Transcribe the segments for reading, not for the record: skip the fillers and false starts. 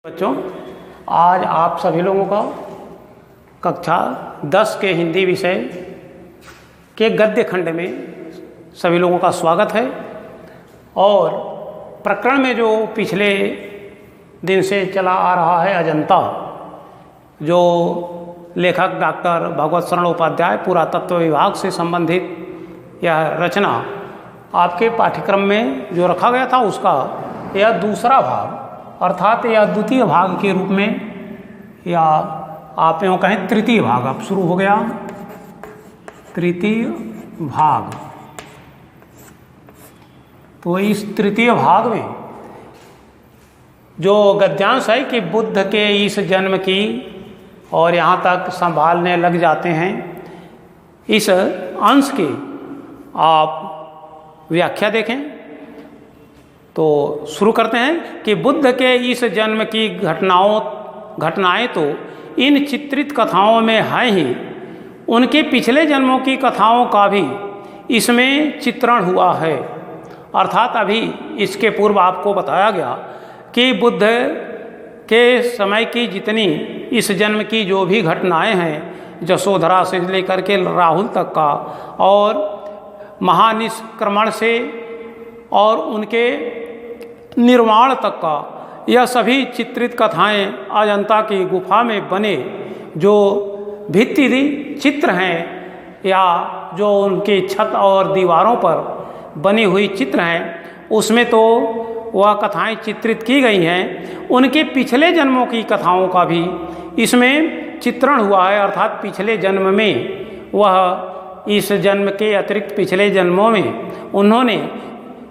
बच्चों, आज आप सभी लोगों का कक्षा 10 के हिंदी विषय के गद्य खंड में सभी लोगों का स्वागत है। और प्रकरण में जो पिछले दिन से चला आ रहा है अजंता, जो लेखक डॉक्टर भगवत शरण उपाध्याय पुरातत्व विभाग से संबंधित यह रचना आपके पाठ्यक्रम में जो रखा गया था, उसका यह दूसरा भाग अर्थात यह द्वितीय भाग के रूप में, या आप यूँ कहें तृतीय भाग अब शुरू हो गया। तृतीय भाग, तो इस तृतीय भाग में जो गद्यांश है कि बुद्ध के इस जन्म की, और यहाँ तक संभालने लग जाते हैं, इस अंश की आप व्याख्या देखें। तो शुरू करते हैं कि बुद्ध के इस जन्म की घटनाएं तो इन चित्रित कथाओं में हैं ही, उनके पिछले जन्मों की कथाओं का भी इसमें चित्रण हुआ है। अर्थात अभी इसके पूर्व आपको बताया गया कि बुद्ध के समय की जितनी इस जन्म की जो भी घटनाएं हैं, यशोधरा से लेकर के राहुल तक का, और महानिष्क्रमण से और उनके निर्माण तक का, यह सभी चित्रित कथाएं अजंता की गुफा में बने जो भित्ति चित्र हैं, या जो उनके छत और दीवारों पर बनी हुई चित्र हैं, उसमें तो वह कथाएं चित्रित की गई हैं। उनके पिछले जन्मों की कथाओं का भी इसमें चित्रण हुआ है। अर्थात पिछले जन्म में वह इस जन्म के अतिरिक्त पिछले जन्मों में उन्होंने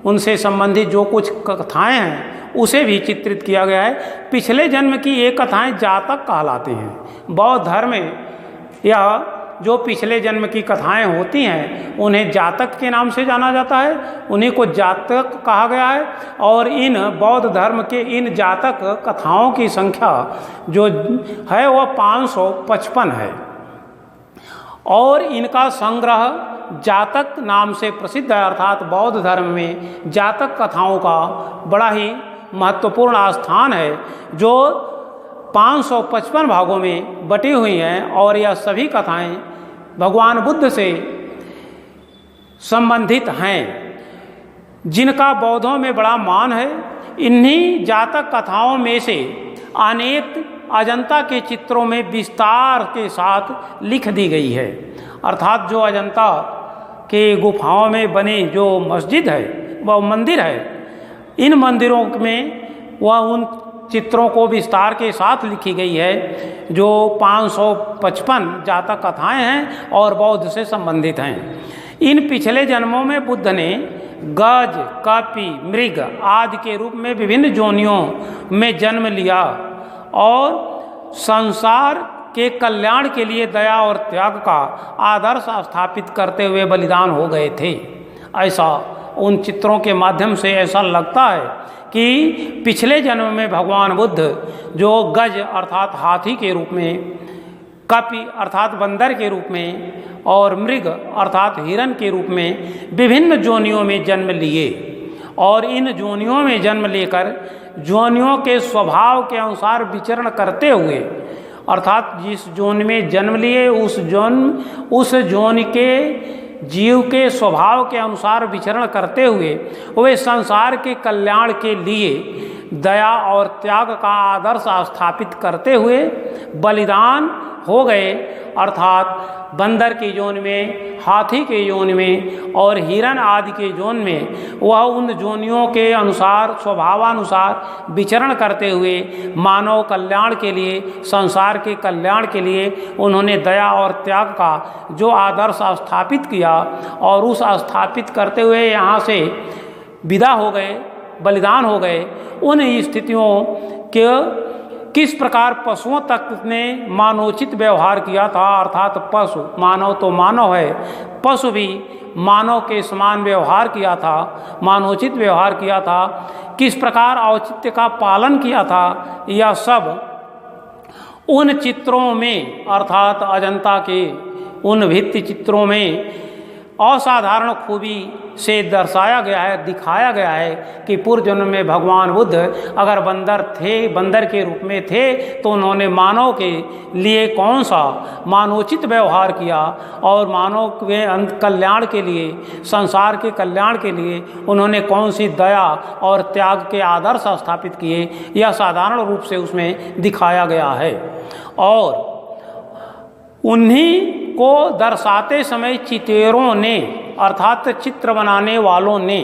उनसे संबंधित जो कुछ कथाएं हैं उसे भी चित्रित किया गया है। पिछले जन्म की ये कथाएं जातक कहलाती हैं। बौद्ध धर्म में यह जो पिछले जन्म की कथाएं होती हैं उन्हें जातक के नाम से जाना जाता है, उन्हीं को जातक कहा गया है। और इन बौद्ध धर्म के इन जातक कथाओं की संख्या जो है वह 555 है, और इनका संग्रह जातक नाम से प्रसिद्ध है। अर्थात बौद्ध धर्म में जातक कथाओं का बड़ा ही महत्वपूर्ण स्थान है, जो 555 भागों में बटी हुई हैं। और यह सभी कथाएं भगवान बुद्ध से संबंधित हैं, जिनका बौद्धों में बड़ा मान है। इन्हीं जातक कथाओं में से अनेक अजंता के चित्रों में विस्तार के साथ लिख दी गई है। अर्थात जो अजंता के गुफाओं में बनी जो मस्जिद है, वह मंदिर है, इन मंदिरों में वह उन चित्रों को विस्तार के साथ लिखी गई है जो 555 जातक कथाएं हैं और बौद्ध से संबंधित हैं। इन पिछले जन्मों में बुद्ध ने गज, कपि, मृग आदि के रूप में विभिन्न योनियों में जन्म लिया, और संसार के कल्याण के लिए दया और त्याग का आदर्श स्थापित करते हुए बलिदान हो गए थे। ऐसा उन चित्रों के माध्यम से ऐसा लगता है कि पिछले जन्म में भगवान बुद्ध जो गज अर्थात हाथी के रूप में, कपि अर्थात बंदर के रूप में, और मृग अर्थात हिरण के रूप में विभिन्न योनियों में जन्म लिए, और इन योनियों में जन्म लेकर योनियों के स्वभाव के अनुसार विचरण करते हुए, अर्थात जिस जोन में जन्म लिए उस जोन के जीव के स्वभाव के अनुसार विचरण करते हुए वे संसार के कल्याण के लिए दया और त्याग का आदर्श स्थापित करते हुए बलिदान हो गए। अर्थात बंदर के जोन में, हाथी के जोन में और हिरण आदि के जोन में वह उन जोनियों के अनुसार स्वभावानुसार विचरण करते हुए मानव कल्याण के लिए, संसार के कल्याण के लिए उन्होंने दया और त्याग का जो आदर्श स्थापित किया, और उस स्थापित करते हुए यहाँ से विदा हो गए, बलिदान हो गए। उन स्थितियों के किस प्रकार पशुओं तक ने मानवोचित व्यवहार किया था, अर्थात पशु, मानव तो मानव है, पशु भी मानव के समान व्यवहार किया था, मानवोचित व्यवहार किया था, किस प्रकार औचित्य का पालन किया था, यह सब उन चित्रों में अर्थात अजंता के उन भित्ति चित्रों में असाधारण खूबी से दर्शाया गया है, दिखाया गया है कि पूर्व जन्म में भगवान बुद्ध अगर बंदर के रूप में थे तो उन्होंने मानव के लिए कौन सा मानवोचित व्यवहार किया और मानव के कल्याण के लिए, संसार के कल्याण के लिए उन्होंने कौन सी दया और त्याग के आदर्श स्थापित किए, यह साधारण रूप से उसमें दिखाया गया है। और उन्हीं को दर्शाते समय चितेरों ने अर्थात चित्र बनाने वालों ने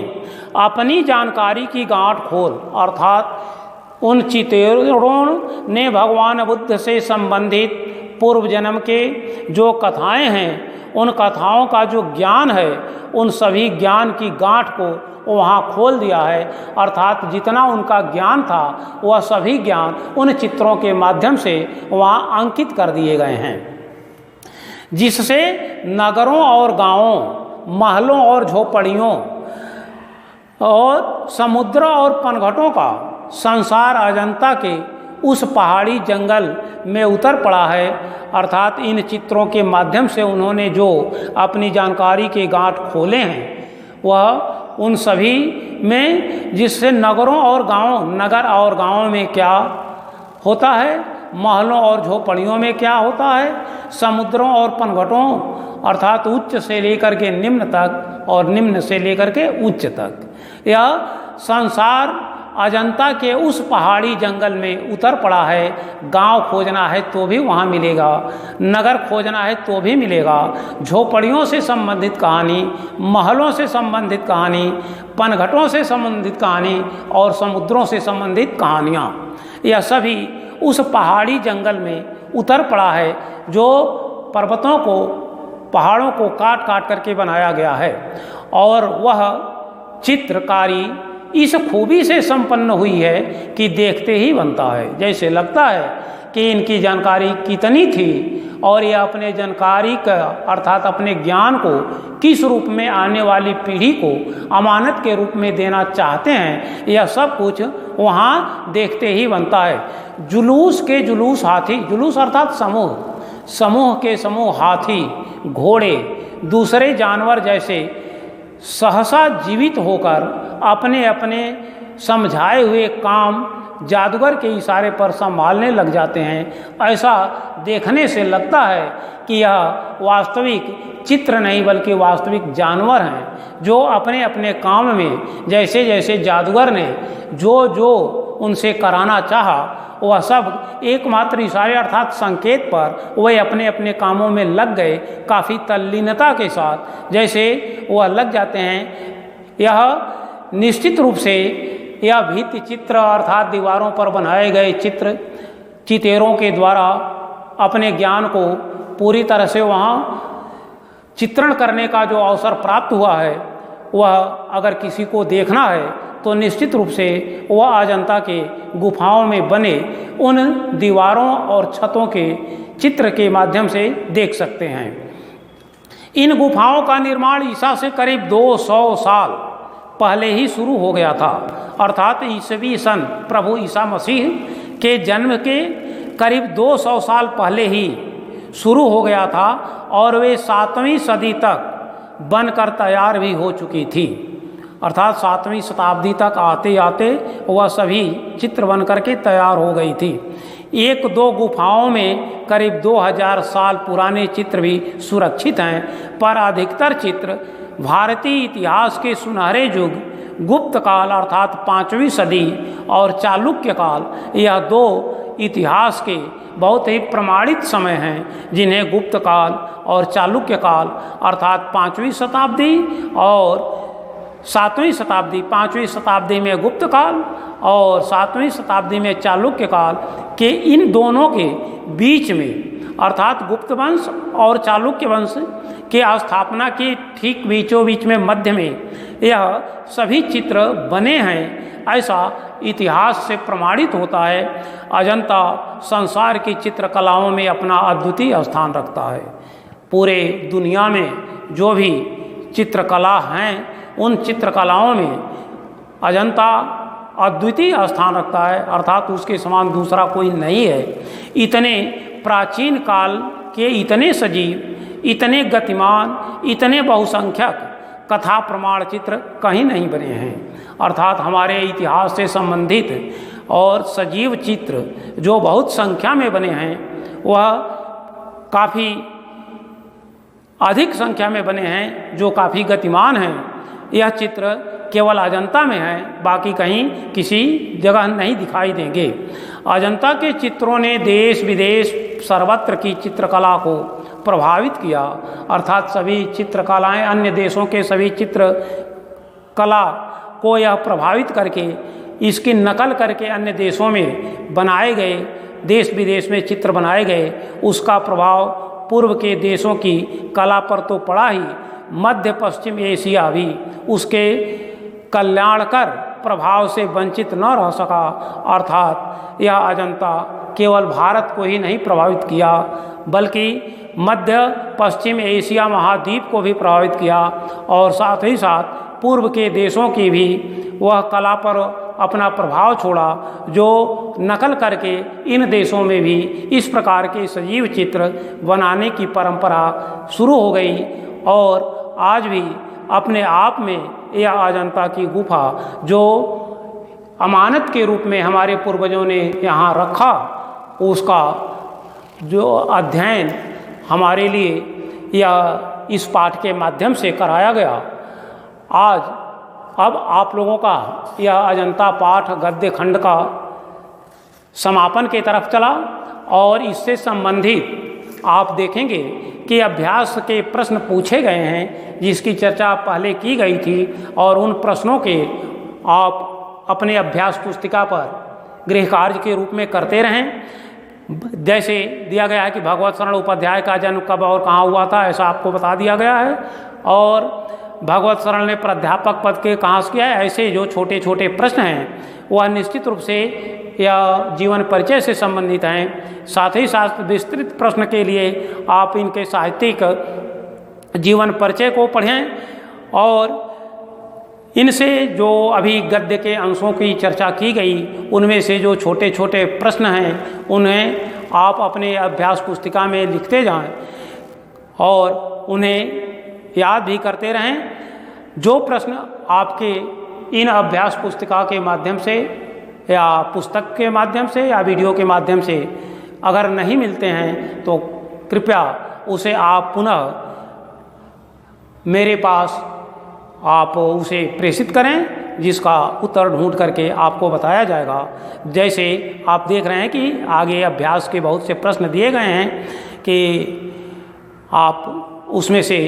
अपनी जानकारी की गांठ खोल अर्थात उन चितेरों ने भगवान बुद्ध से संबंधित पूर्व जन्म के जो कथाएं हैं, उन कथाओं का जो ज्ञान है, उन सभी ज्ञान की गांठ को वहाँ खोल दिया है। अर्थात जितना उनका ज्ञान था वह सभी ज्ञान उन चित्रों के माध्यम से वहाँ अंकित कर दिए गए हैं, जिससे नगरों और गांवों, महलों और झोपड़ियों और समुद्र और पनघटों का संसार अजंता के उस पहाड़ी जंगल में उतर पड़ा है। अर्थात इन चित्रों के माध्यम से उन्होंने जो अपनी जानकारी के गांठ खोले हैं वह उन सभी में, जिससे नगरों और गांवों, नगर और गांवों में क्या होता है, महलों और झोपड़ियों में क्या होता है, समुद्रों और पनघटों अर्थात उच्च से लेकर के निम्न तक और निम्न से लेकर के उच्च तक, यह संसार अजंता के उस पहाड़ी जंगल में उतर पड़ा है। गांव खोजना है तो भी वहाँ मिलेगा, नगर खोजना है तो भी मिलेगा, झोपड़ियों से संबंधित कहानी, महलों से संबंधित कहानी, पनघटों से संबंधित कहानी और समुद्रों से संबंधित कहानियाँ, यह सभी उस पहाड़ी जंगल में उतर पड़ा है जो पर्वतों को, पहाड़ों को काट काट करके बनाया गया है। और वह चित्रकारी इस खूबी से संपन्न हुई है कि देखते ही बनता है। जैसे लगता है कि इनकी जानकारी कितनी थी और ये अपने जानकारी का अर्थात अपने ज्ञान को किस रूप में आने वाली पीढ़ी को अमानत के रूप में देना चाहते हैं, यह सब कुछ वहाँ देखते ही बनता है। जुलूस के जुलूस हाथी, जुलूस अर्थात समूह, समूह के समूह हाथी, घोड़े, दूसरे जानवर जैसे सहसा जीवित होकर अपने अपने समझाए हुए काम जादूगर के इशारे पर संभालने लग जाते हैं। ऐसा देखने से लगता है कि यह वास्तविक चित्र नहीं बल्कि वास्तविक जानवर हैं जो अपने अपने काम में जैसे जैसे जादूगर ने जो जो उनसे कराना चाहा वह सब एकमात्र इशारे अर्थात संकेत पर वह अपने अपने कामों में लग गए, काफ़ी तल्लीनता के साथ जैसे वह लग जाते हैं। यह निश्चित रूप से यह भित्ति चित्र अर्थात दीवारों पर बनाए गए चित्र चितेरों के द्वारा अपने ज्ञान को पूरी तरह से वहाँ चित्रण करने का जो अवसर प्राप्त हुआ है, वह अगर किसी को देखना है तो निश्चित रूप से वह अजंता के गुफाओं में बने उन दीवारों और छतों के चित्र के माध्यम से देख सकते हैं। इन गुफाओं का निर्माण ईसा से करीब 200 साल पहले ही शुरू हो गया था। अर्थात ईसवी सन प्रभु ईसा मसीह के जन्म के करीब 200 साल पहले ही शुरू हो गया था और वे 7वीं सदी तक बनकर तैयार भी हो चुकी थी। अर्थात 7वीं शताब्दी तक आते आते वह सभी चित्र बन करके तैयार हो गई थी। एक दो गुफाओं में करीब 2000 साल पुराने चित्र भी सुरक्षित हैं, पर अधिकतर चित्र भारतीय इतिहास के सुनहरे युग गुप्त काल अर्थात 5वीं सदी और चालुक्य काल, यह दो इतिहास के बहुत ही प्रमाणित समय हैं जिन्हें गुप्त काल और चालुक्य काल अर्थात 5वीं शताब्दी और 7वीं शताब्दी, 5वीं शताब्दी में गुप्त काल और 7वीं शताब्दी में चालुक्य काल के इन दोनों के बीच में अर्थात गुप्त वंश और चालुक्य वंश के स्थापना के ठीक बीचों बीच में मध्य में यह सभी चित्र बने हैं, ऐसा इतिहास से प्रमाणित होता है। अजंता संसार की चित्रकलाओं में अपना अद्वितीय स्थान रखता है। पूरे दुनिया में जो भी चित्रकला हैं उन चित्रकलाओं में अजंता अद्वितीय स्थान रखता है, अर्थात उसके समान दूसरा कोई नहीं है। इतने प्राचीन काल के इतने सजीव, इतने गतिमान, इतने बहुसंख्यक कथा प्रमाण चित्र कहीं नहीं बने हैं। अर्थात हमारे इतिहास से संबंधित और सजीव चित्र जो बहुत संख्या में बने हैं वह काफ़ी अधिक संख्या में बने हैं, जो काफ़ी गतिमान हैं। यह चित्र केवल अजंता में है, बाकी कहीं किसी जगह नहीं दिखाई देंगे। अजंता के चित्रों ने देश विदेश सर्वत्र की चित्रकला को प्रभावित किया। अर्थात सभी चित्रकलाएं, अन्य देशों के सभी चित्रकला को यह प्रभावित करके इसकी नकल करके अन्य देशों में बनाए गए, देश विदेश में चित्र बनाए गए। उसका प्रभाव पूर्व के देशों की कला पर तो पड़ा ही, मध्य पश्चिम एशिया भी उसके कल्याणकर प्रभाव से वंचित न रह सका। अर्थात यह अजंता केवल भारत को ही नहीं प्रभावित किया, बल्कि मध्य पश्चिम एशिया महाद्वीप को भी प्रभावित किया और साथ ही साथ पूर्व के देशों की भी वह कला पर अपना प्रभाव छोड़ा, जो नकल करके इन देशों में भी इस प्रकार के सजीव चित्र बनाने की परंपरा शुरू हो गई। और आज भी अपने आप में यह अजंता की गुफा जो अमानत के रूप में हमारे पूर्वजों ने यहाँ रखा, उसका जो अध्ययन हमारे लिए यह इस पाठ के माध्यम से कराया गया। आज अब आप लोगों का यह अजंता पाठ गद्य खंड का समापन की तरफ चला और इससे संबंधित आप देखेंगे कि अभ्यास के प्रश्न पूछे गए हैं, जिसकी चर्चा पहले की गई थी, और उन प्रश्नों के आप अपने अभ्यास पुस्तिका पर गृह कार्य के रूप में करते रहें। जैसे दिया गया है कि भगवत शरण उपाध्याय का जन्म कब और कहाँ हुआ था, ऐसा आपको बता दिया गया है, और भगवत शरण ने प्राध्यापक पद के कहाँ से किया है। ऐसे जो छोटे छोटे प्रश्न हैं वह निश्चित रूप से या जीवन परिचय से संबंधित हैं। साथ ही साथ विस्तृत प्रश्न के लिए आप इनके साहित्यिक जीवन परिचय को पढ़ें, और इनसे जो अभी गद्य के अंशों की चर्चा की गई उनमें से जो छोटे छोटे प्रश्न हैं उन्हें आप अपने अभ्यास पुस्तिका में लिखते जाएं और उन्हें याद भी करते रहें। जो प्रश्न आपके इन अभ्यास पुस्तिका के माध्यम से या पुस्तक के माध्यम से या वीडियो के माध्यम से अगर नहीं मिलते हैं तो कृपया उसे आप पुनः मेरे पास आप उसे प्रेषित करें, जिसका उत्तर ढूंढ करके आपको बताया जाएगा। जैसे आप देख रहे हैं कि आगे अभ्यास के बहुत से प्रश्न दिए गए हैं कि आप उसमें से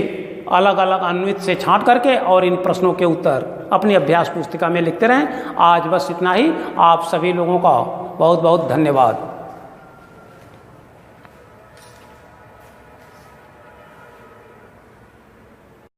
अलग अलग अन्वित से छांट करके और इन प्रश्नों के उत्तर अपनी अभ्यास पुस्तिका में लिखते रहें। आज बस इतना ही। आप सभी लोगों का बहुत बहुत धन्यवाद।